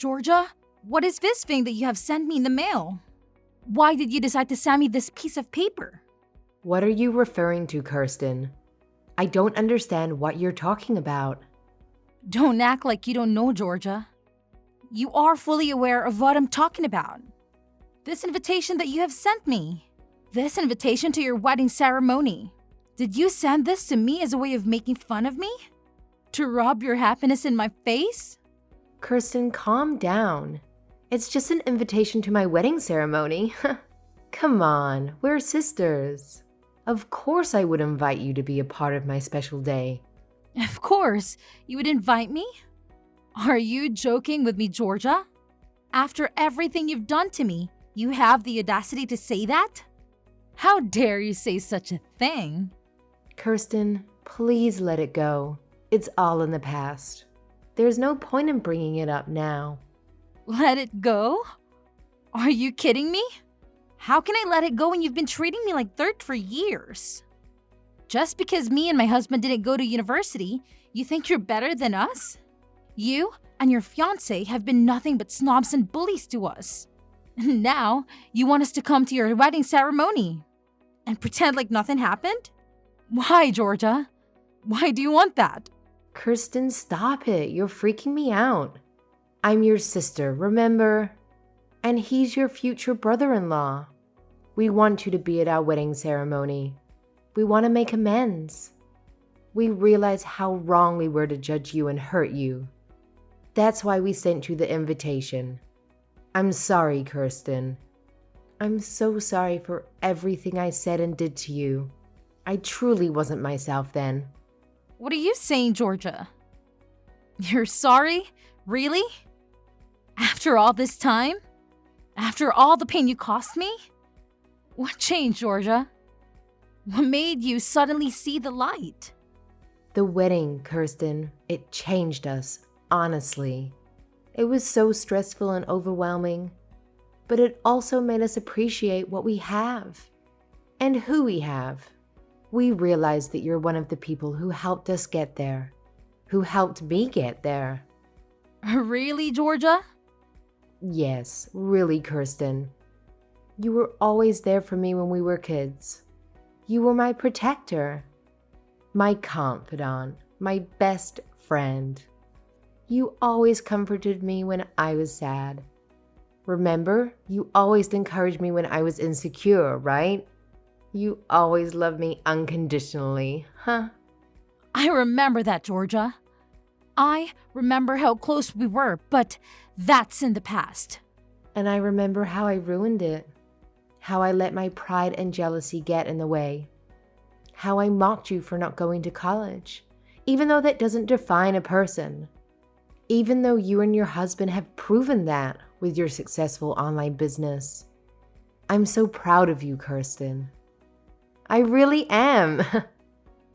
Georgia, what is this thing that you have sent me in the mail? Why did you decide to send me this piece of paper? What are you referring to, Kirsten? I don't understand what you're talking about. Don't act like you don't know, Georgia. You are fully aware of what I'm talking about. This invitation that you have sent me. This invitation to your wedding ceremony. Did you send this to me as a way of making fun of me? To rub your happiness in my face? Kirsten, calm down. It's just an invitation to my wedding ceremony. Come on, we're sisters. Of course I would invite you to be a part of my special day. Of course, you would invite me? Are you joking with me, Georgia? After everything you've done to me, you have the audacity to say that? How dare you say such a thing? Kirsten, please let it go. It's all in the past. There's no point in bringing it up now. Let it go? Are you kidding me? How can I let it go when you've been treating me like dirt for years? Just because me and my husband didn't go to university, you think you're better than us? You and your fiancé have been nothing but snobs and bullies to us. And now, you want us to come to your wedding ceremony and pretend like nothing happened? Why, Georgia? Why do you want that? Kirsten, stop it. You're freaking me out. I'm your sister, remember? And he's your future brother-in-law. We want you to be at our wedding ceremony. We want to make amends. We realize how wrong we were to judge you and hurt you. That's why we sent you the invitation. I'm sorry, Kirsten. I'm so sorry for everything I said and did to you. I truly wasn't myself then. What are you saying, Georgia? You're sorry? Really? After all this time? After all the pain you caused me? What changed, Georgia? What made you suddenly see the light? The wedding, Kirsten, it changed us, honestly. It was so stressful and overwhelming, but it also made us appreciate what we have and who we have. We realized that you're one of the people who helped us get there, who helped me get there. Really, Georgia? Yes, really, Kirsten. You were always there for me when we were kids. You were my protector, my confidant, my best friend. You always comforted me when I was sad. Remember, you always encouraged me when I was insecure, right? You always loved me unconditionally, huh? I remember that, Georgia. I remember how close we were, but that's in the past. And I remember how I ruined it. How I let my pride and jealousy get in the way. How I mocked you for not going to college, even though that doesn't define a person. Even though you and your husband have proven that with your successful online business. I'm so proud of you, Kirsten. I really am.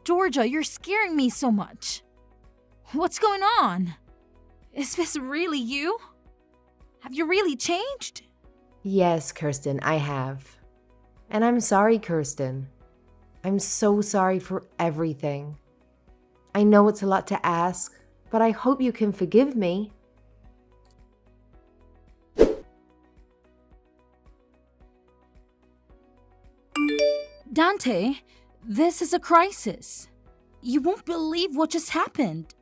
Georgia, you're scaring me so much. What's going on? Is this really you? Have you really changed? Yes, Kirsten, I have. And I'm sorry, Kirsten. I'm so sorry for everything. I know it's a lot to ask, but I hope you can forgive me. Dante, this is a crisis. You won't believe what just happened.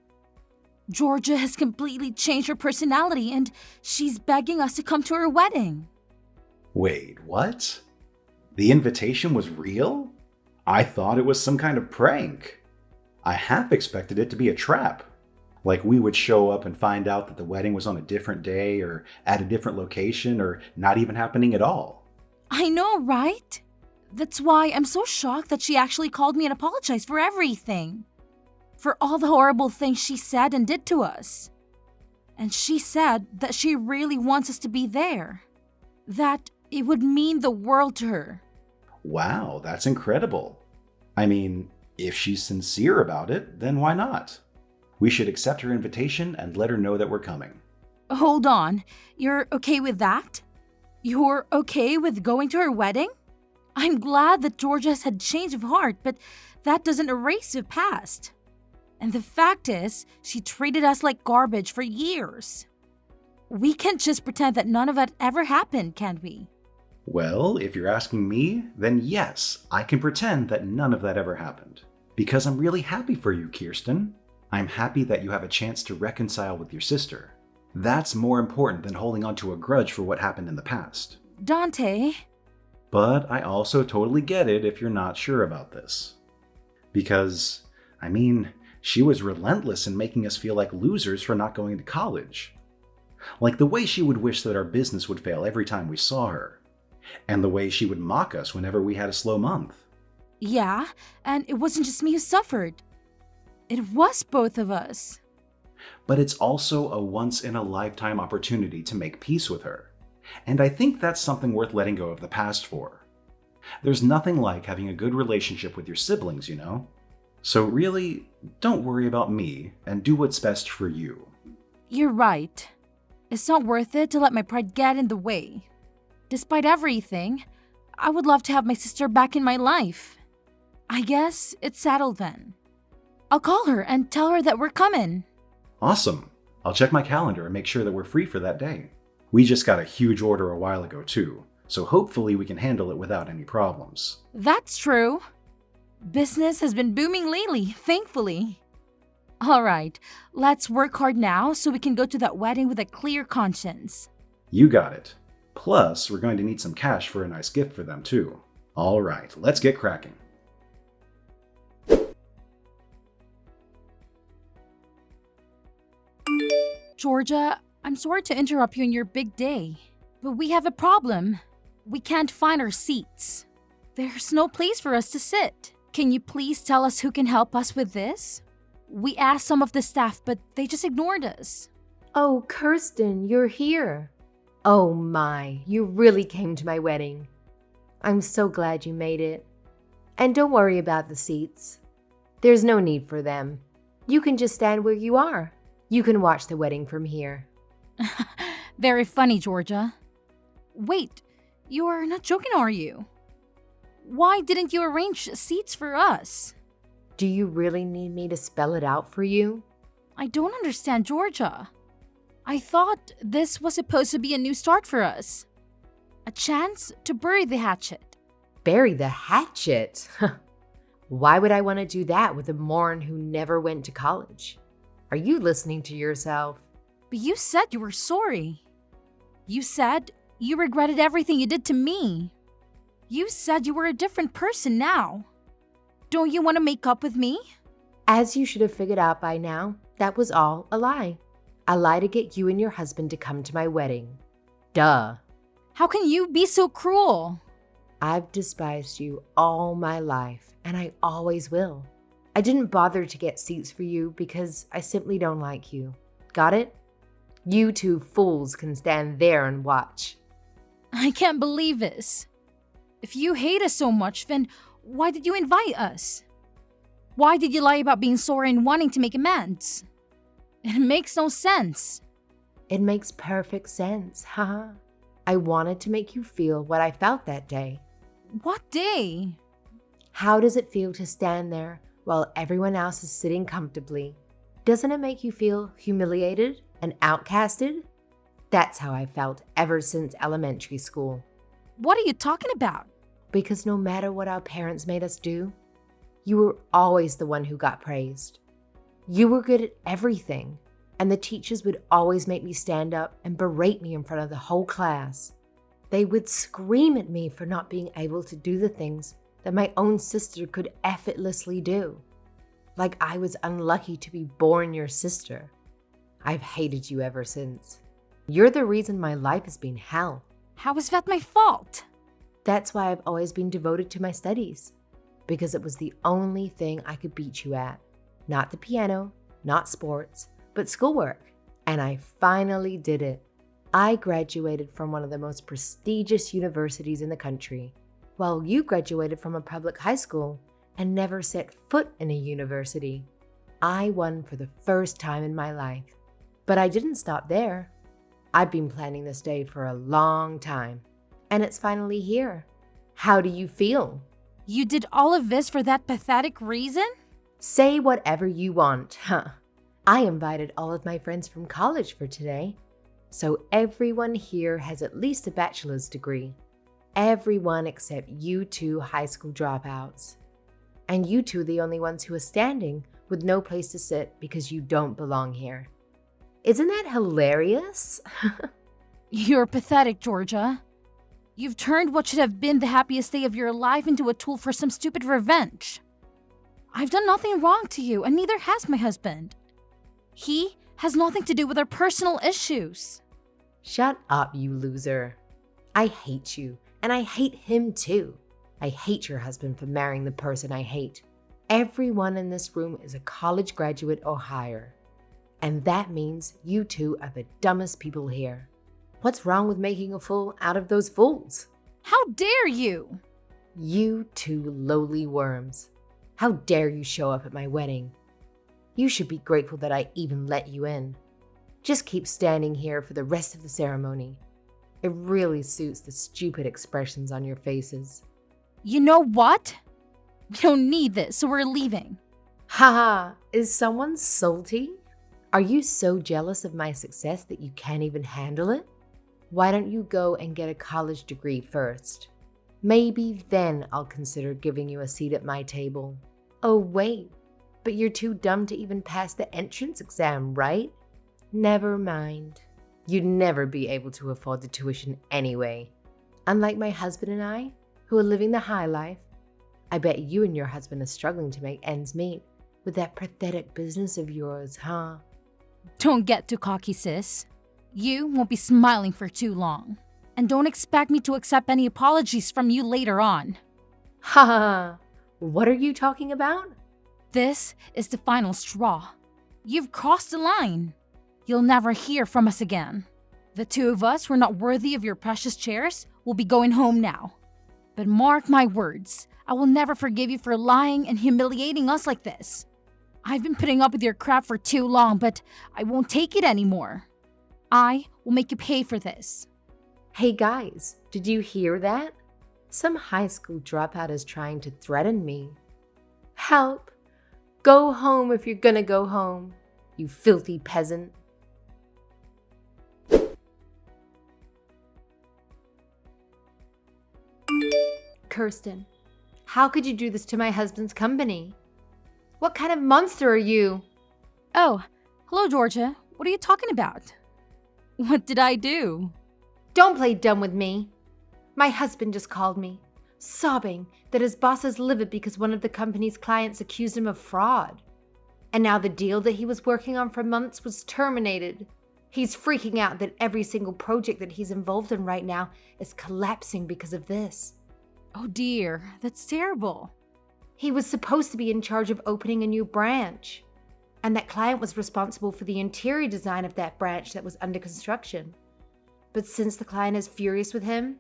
Georgia has completely changed her personality and she's begging us to come to her wedding. Wait, what? The invitation was real? I thought it was some kind of prank. I half expected it to be a trap. Like we would show up and find out that the wedding was on a different day or at a different location or not even happening at all. I know, right? That's why I'm so shocked that she actually called me and apologized for everything. For all the horrible things she said and did to us. And she said that she really wants us to be there. That it would mean the world to her. Wow, that's incredible. I mean, if she's sincere about it, then why not? We should accept her invitation and let her know that we're coming. Hold on, you're okay with that? You're okay with going to her wedding? I'm glad that Georgia has had change of heart, but that doesn't erase the past. And the fact is, she treated us like garbage for years. We can't just pretend that none of it ever happened, can we? Well, if you're asking me, then yes, I can pretend that none of that ever happened. Because I'm really happy for you, Kirsten. I'm happy that you have a chance to reconcile with your sister. That's more important than holding on to a grudge for what happened in the past. Dante, But I also totally get it if you're not sure about this. Because, she was relentless in making us feel like losers for not going to college. Like the way she would wish that our business would fail every time we saw her. And the way she would mock us whenever we had a slow month. yeah, and it wasn't just me who suffered. It was both of us. But it's also a once-in-a-lifetime opportunity to make peace with her. And I think that's something worth letting go of the past for. There's nothing like having a good relationship with your siblings, you know? So really, don't worry about me and do what's best for you. You're right. It's not worth it to let my pride get in the way. Despite everything, I would love to have my sister back in my life. I guess it's settled then. I'll call her and tell her that we're coming. Awesome. I'll check my calendar and make sure that we're free for that day. We just got a huge order a while ago too, so hopefully we can handle it without any problems. That's true. Business has been booming lately, thankfully. All right, let's work hard now so we can go to that wedding with a clear conscience. You got it. Plus, we're going to need some cash for a nice gift for them too. All right, let's get cracking. Georgia, I'm sorry to interrupt you on your big day, but we have a problem. We can't find our seats. There's no place for us to sit. Can you please tell us who can help us with this? We asked some of the staff, but they just ignored us. Oh, Kirsten, you're here. Oh my, you really came to my wedding. I'm so glad you made it. And don't worry about the seats. There's no need for them. You can just stand where you are. You can watch the wedding from here. Very funny, Georgia. Wait, you're not joking, are you? Why didn't you arrange seats for us? Do you really need me to spell it out for you? I don't understand, Georgia. I thought this was supposed to be a new start for us. A chance to bury the hatchet. Bury the hatchet? Why would I want to do that with a moron who never went to college? Are you listening to yourself? But you said you were sorry. You said you regretted everything you did to me. You said you were a different person now. Don't you want to make up with me? As you should have figured out by now, that was all a lie. A lie to get you and your husband to come to my wedding. Duh. How can you be so cruel? I've despised you all my life, and I always will. I didn't bother to get seats for you because I simply don't like you. Got it? You two fools can stand there and watch. I can't believe this. If you hate us so much, then why did you invite us? Why did you lie about being sorry and wanting to make amends? It makes no sense. It makes perfect sense, haha. I wanted to make you feel what I felt that day. What day? How does it feel to stand there while everyone else is sitting comfortably? Doesn't it make you feel humiliated and outcasted? That's how I felt ever since elementary school. What are you talking about? Because no matter what our parents made us do, you were always the one who got praised. You were good at everything, and the teachers would always make me stand up and berate me in front of the whole class. They would scream at me for not being able to do the things that my own sister could effortlessly do. Like I was unlucky to be born your sister. I've hated you ever since. You're the reason my life has been hell. How is that my fault? That's why I've always been devoted to my studies. Because it was the only thing I could beat you at. Not the piano, not sports, but schoolwork. And I finally did it. I graduated from one of the most prestigious universities in the country, while you graduated from a public high school and never set foot in a university. I won for the first time in my life. But I didn't stop there. I've been planning this day for a long time, and it's finally here. How do you feel? You did all of this for that pathetic reason? Say whatever you want, huh? I invited all of my friends from college for today. So everyone here has at least a bachelor's degree. Everyone except you two high school dropouts. And you two are the only ones who are standing with no place to sit because you don't belong here. Isn't that hilarious? You're pathetic, Georgia. You've turned what should have been the happiest day of your life into a tool for some stupid revenge. I've done nothing wrong to you, and neither has my husband. He has nothing to do with our personal issues. Shut up, you loser. I hate you, and I hate him too. I hate your husband for marrying the person I hate. Everyone in this room is a college graduate or higher. And that means you two are the dumbest people here. What's wrong with making a fool out of those fools? How dare you? You two lowly worms. How dare you show up at my wedding? You should be grateful that I even let you in. Just keep standing here for the rest of the ceremony. It really suits the stupid expressions on your faces. You know what? We don't need this, so we're leaving. Haha, is someone salty? Are you so jealous of my success that you can't even handle it? Why don't you go and get a college degree first? Maybe then I'll consider giving you a seat at my table. Oh wait, but you're too dumb to even pass the entrance exam, right? Never mind. You'd never be able to afford the tuition anyway. Unlike my husband and I, who are living the high life, I bet you and your husband are struggling to make ends meet with that pathetic business of yours, huh? Don't get too cocky, sis. You won't be smiling for too long. And don't expect me to accept any apologies from you later on. Ha ha ha! What are you talking about? This is the final straw. You've crossed the line. You'll never hear from us again. The two of us who are not worthy of your precious chairs will be going home now. But mark my words, I will never forgive you for lying and humiliating us like this. I've been putting up with your crap for too long, but I won't take it anymore. I will make you pay for this. Hey guys, did you hear that? Some high school dropout is trying to threaten me. Help! Go home if you're gonna go home, you filthy peasant. Kirsten, how could you do this to my husband's company? What kind of monster are you? Oh, hello, Georgia. What are you talking about? What did I do? Don't play dumb with me. My husband just called me, sobbing that his boss is livid because one of the company's clients accused him of fraud. And now the deal that he was working on for months was terminated. He's freaking out that every single project that he's involved in right now is collapsing because of this. Oh dear, that's terrible. He was supposed to be in charge of opening a new branch, and that client was responsible for the interior design of that branch that was under construction. But since the client is furious with him,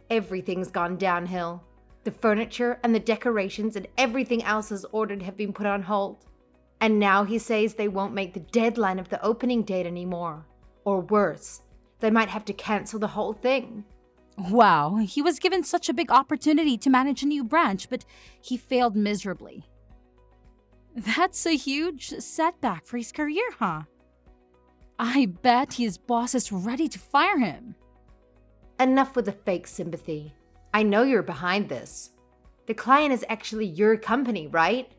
everything's gone downhill. The furniture and the decorations and everything else as ordered have been put on hold. And now he says they won't make the deadline of the opening date anymore. Or worse, they might have to cancel the whole thing. Wow, he was given such a big opportunity to manage a new branch, but he failed miserably. That's a huge setback for his career, huh? I bet his boss is ready to fire him. Enough with the fake sympathy. I know you're behind this. The client is actually your company, right?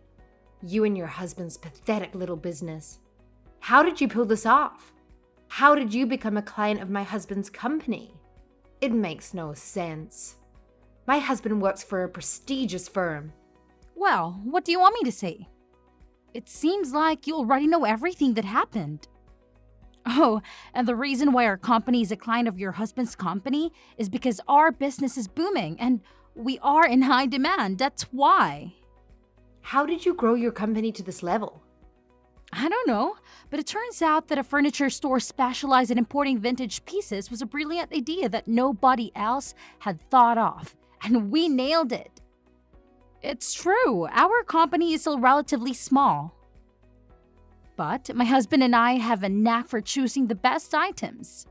You and your husband's pathetic little business. How did you pull this off? How did you become a client of my husband's company? It makes no sense. My husband works for a prestigious firm. Well, what do you want me to say? It seems like you already know everything that happened. Oh, and the reason why our company is a client of your husband's company is because our business is booming and we are in high demand. That's why. How did you grow your company to this level? I don't know, but it turns out that a furniture store specialized in importing vintage pieces was a brilliant idea that nobody else had thought of, and we nailed it. It's true, our company is still relatively small. But my husband and I have a knack for choosing the best items.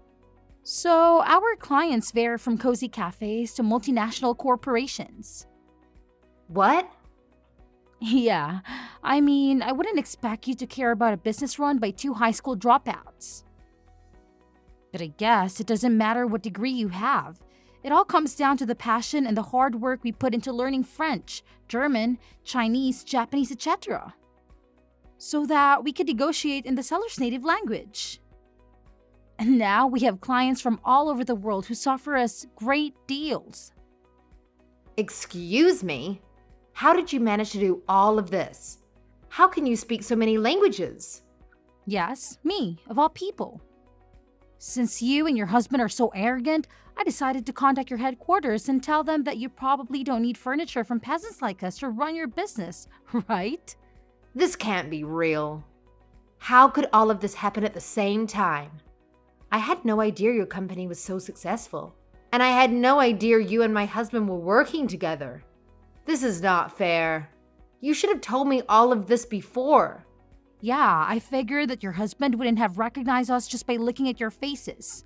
So our clients vary from cozy cafes to multinational corporations. What? Yeah, I mean, I wouldn't expect you to care about a business run by two high school dropouts. But I guess it doesn't matter what degree you have. It all comes down to the passion and the hard work we put into learning French, German, Chinese, Japanese, etc. So that we could negotiate in the seller's native language. And now we have clients from all over the world who offer us great deals. Excuse me? How did you manage to do all of this? How can you speak so many languages? Yes, me, of all people. Since you and your husband are so arrogant, I decided to contact your headquarters and tell them that you probably don't need furniture from peasants like us to run your business, right? This can't be real. How could all of this happen at the same time? I had no idea your company was so successful. And I had no idea you and my husband were working together. This is not fair. You should have told me all of this before. Yeah, I figured that your husband wouldn't have recognized us just by looking at your faces,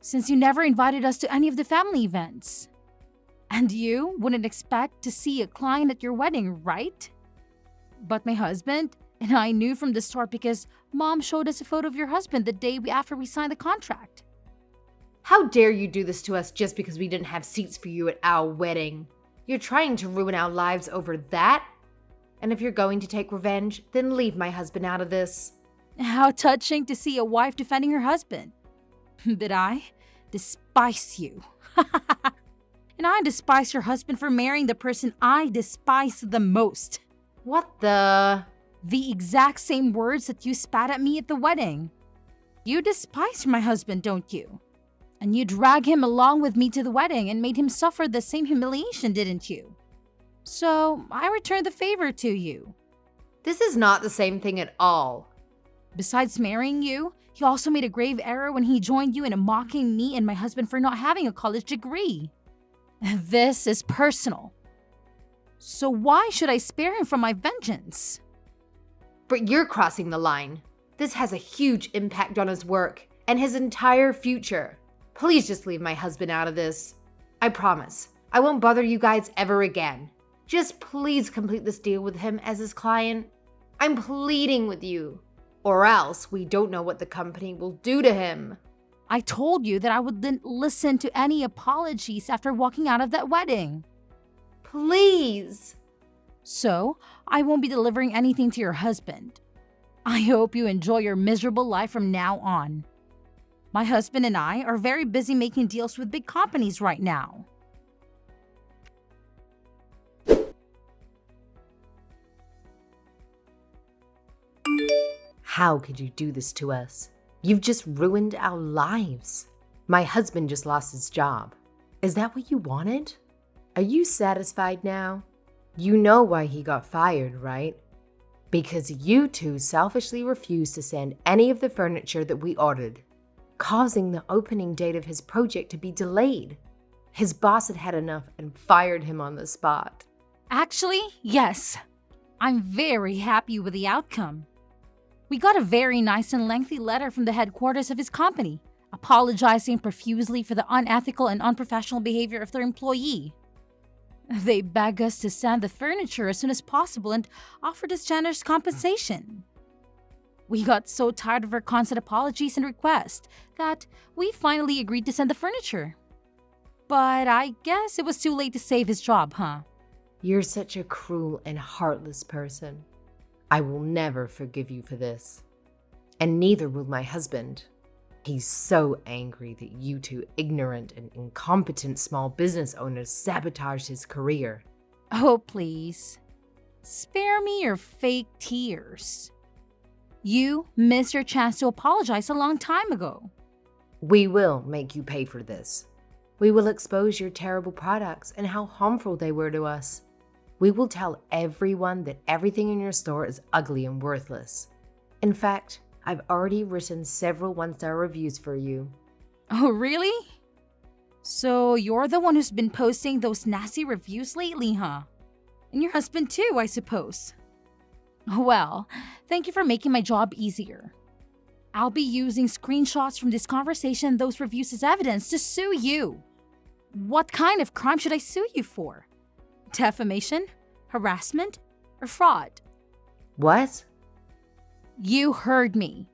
since you never invited us to any of the family events. And you wouldn't expect to see a client at your wedding, right? But my husband and I knew from the start because Mom showed us a photo of your husband the day after we signed the contract. How dare you do this to us just because we didn't have seats for you at our wedding? You're trying to ruin our lives over that? And if you're going to take revenge, then leave my husband out of this. How touching to see a wife defending her husband. But I despise you. And I despise your husband for marrying the person I despise the most. What the? The exact same words that you spat at me at the wedding. You despise my husband, don't you? And you drag him along with me to the wedding and made him suffer the same humiliation, didn't you? So I returned the favor to you. This is not the same thing at all. Besides marrying you, he also made a grave error when he joined you in mocking me and my husband for not having a college degree. This is personal. So why should I spare him from my vengeance? But you're crossing the line. This has a huge impact on his work and his entire future. Please just leave my husband out of this. I promise, I won't bother you guys ever again. Just please complete this deal with him as his client. I'm pleading with you. Or else we don't know what the company will do to him. I told you that I wouldn't listen to any apologies after walking out of that wedding. Please. So, I won't be delivering anything to your husband. I hope you enjoy your miserable life from now on. My husband and I are very busy making deals with big companies right now. How could you do this to us? You've just ruined our lives. My husband just lost his job. Is that what you wanted? Are you satisfied now? You know why he got fired, right? Because you two selfishly refused to send any of the furniture that we ordered, causing the opening date of his project to be delayed. His boss had had enough and fired him on the spot. Actually, yes. I'm very happy with the outcome. We got a very nice and lengthy letter from the headquarters of his company, apologizing profusely for the unethical and unprofessional behavior of their employee. They begged us to send the furniture as soon as possible and offered us generous compensation. We got so tired of her constant apologies and requests that we finally agreed to send the furniture. But I guess it was too late to save his job, huh? You're such a cruel and heartless person. I will never forgive you for this. And neither will my husband. He's so angry that you two ignorant and incompetent small business owners sabotaged his career. Oh, please. Spare me your fake tears. You missed your chance to apologize a long time ago. We will make you pay for this. We will expose your terrible products and how harmful they were to us. We will tell everyone that everything in your store is ugly and worthless. In fact, I've already written several one-star reviews for you. Oh, really? So you're the one who's been posting those nasty reviews lately, huh? And your husband too, I suppose. Well, thank you for making my job easier. I'll be using screenshots from this conversation and those reviews as evidence to sue you. What kind of crime should I sue you for? Defamation, harassment, or fraud? What? You heard me.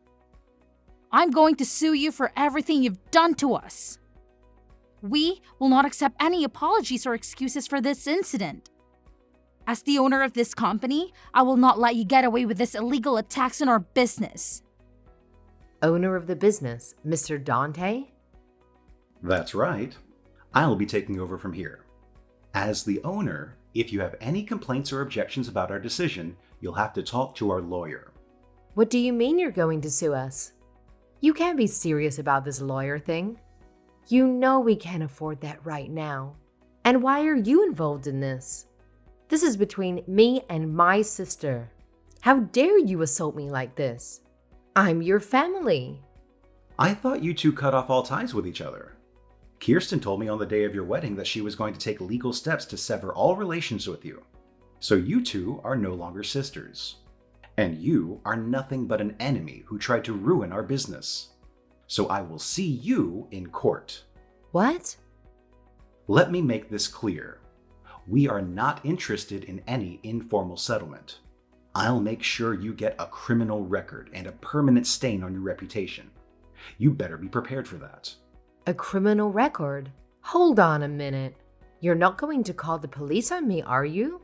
I'm going to sue you for everything you've done to us. We will not accept any apologies or excuses for this incident. As the owner of this company, I will not let you get away with this illegal attacks on our business. Owner of the business, Mr. Dante? That's right. I'll be taking over from here. As the owner, if you have any complaints or objections about our decision, you'll have to talk to our lawyer. What do you mean you're going to sue us? You can't be serious about this lawyer thing. You know we can't afford that right now. And why are you involved in this? This is between me and my sister. How dare you assault me like this? I'm your family. I thought you two cut off all ties with each other. Kirsten told me on the day of your wedding that she was going to take legal steps to sever all relations with you. So you two are no longer sisters. And you are nothing but an enemy who tried to ruin our business. So I will see you in court. What? Let me make this clear. We are not interested in any informal settlement. I'll make sure you get a criminal record and a permanent stain on your reputation. You better be prepared for that. A criminal record? Hold on a minute. You're not going to call the police on me, are you?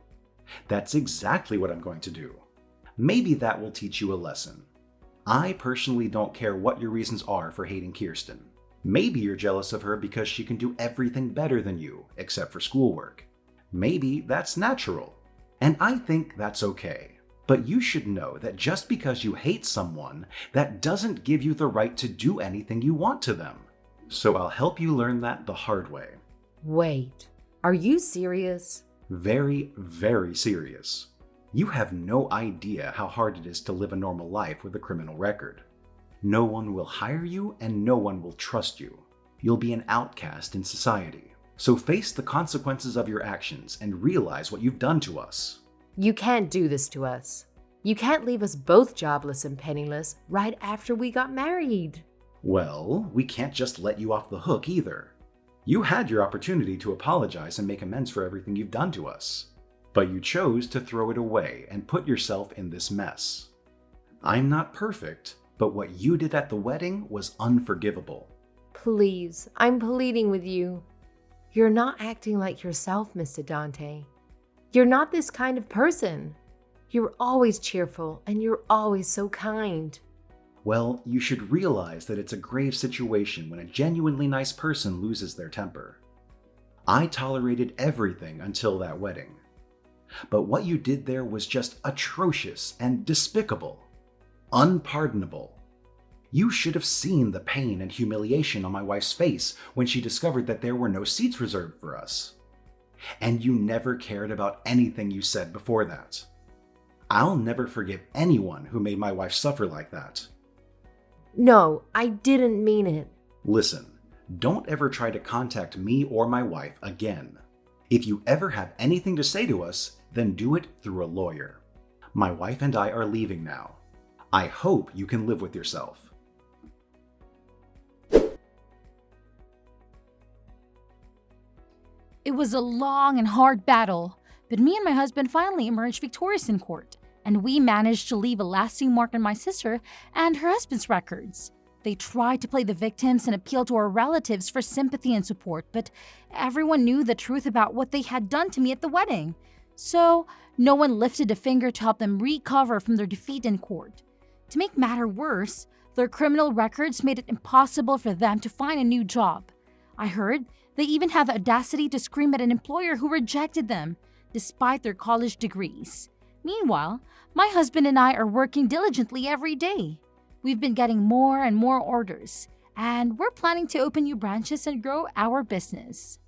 That's exactly what I'm going to do. Maybe that will teach you a lesson. I personally don't care what your reasons are for hating Kirsten. Maybe you're jealous of her because she can do everything better than you, except for schoolwork. Maybe that's natural, and I think that's okay. But you should know that just because you hate someone, that doesn't give you the right to do anything you want to them. So I'll help you learn that the hard way. Wait, are you serious? Very, very serious. You have no idea how hard it is to live a normal life with a criminal record. No one will hire you and no one will trust you. You'll be an outcast in society. So face the consequences of your actions and realize what you've done to us. You can't do this to us. You can't leave us both jobless and penniless right after we got married. Well, we can't just let you off the hook either. You had your opportunity to apologize and make amends for everything you've done to us. But you chose to throw it away and put yourself in this mess. I'm not perfect, but what you did at the wedding was unforgivable. Please, I'm pleading with you. You're not acting like yourself, Mr. Dante. You're not this kind of person. You're always cheerful and you're always so kind. Well, you should realize that it's a grave situation when a genuinely nice person loses their temper. I tolerated everything until that wedding. But what you did there was just atrocious and despicable. Unpardonable. You should have seen the pain and humiliation on my wife's face when she discovered that there were no seats reserved for us. And you never cared about anything you said before that. I'll never forgive anyone who made my wife suffer like that. No, I didn't mean it. Listen, don't ever try to contact me or my wife again. If you ever have anything to say to us, then do it through a lawyer. My wife and I are leaving now. I hope you can live with yourself. It was a long and hard battle, but me and my husband finally emerged victorious in court, and we managed to leave a lasting mark on my sister and her husband's records. They tried to play the victims and appeal to our relatives for sympathy and support, but everyone knew the truth about what they had done to me at the wedding. So, no one lifted a finger to help them recover from their defeat in court. To make matter worse, their criminal records made it impossible for them to find a new job. I heard they even had the audacity to scream at an employer who rejected them, despite their college degrees. Meanwhile, my husband and I are working diligently every day. We've been getting more and more orders, and we're planning to open new branches and grow our business.